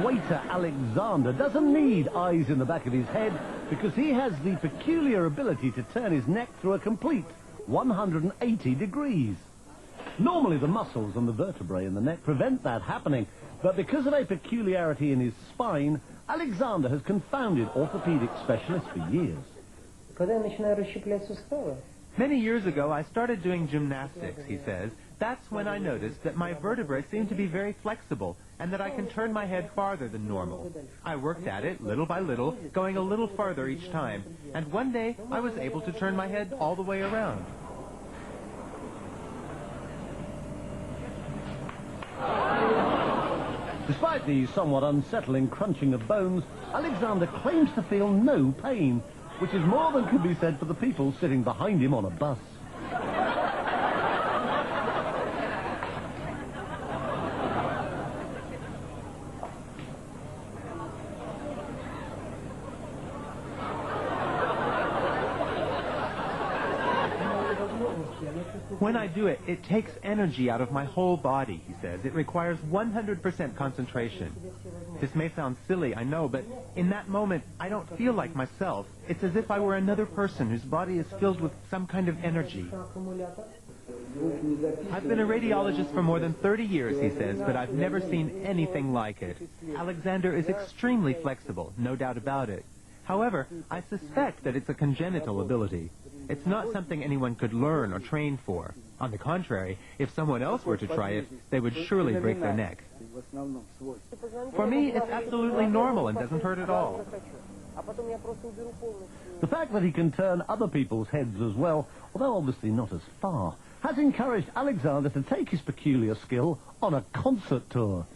waiter Alexander doesn't need eyes in the back of his head because he has the peculiar ability to turn his neck through a complete 180 degrees. Normally the muscles and the vertebrae in the neck prevent that happening, but because of a peculiarity in his spine, Alexander has confounded orthopedic specialists for years. Many years ago, I started doing gymnastics, he says. That's when I noticed that my vertebrae seem to be very flexible and that I can turn my head farther than normal. I worked at it little by little, going a little farther each time, and one day I was able to turn my head all the way around. Despite the somewhat unsettling crunching of bones, Alexander claims to feel no pain, which is more than can be said for the people sitting behind him on a bus. When I do it, it takes energy out of my whole body, he says. It requires 100% concentration. This may sound silly, I know, but in that moment, I don't feel like myself. It's as if I were another person whose body is filled with some kind of energy. I've been a radiologist for more than 30 years, he says, but I've never seen anything like it. Alexander is extremely flexible, no doubt about it. However, I suspect that it's a congenital ability. It's not something anyone could learn or train for. On the contrary, if someone else were to try it, they would surely break their neck. For me, it's absolutely normal and doesn't hurt at all. The fact that he can turn other people's heads as well, although obviously not as far, has encouraged Alexander to take his peculiar skill on a concert tour.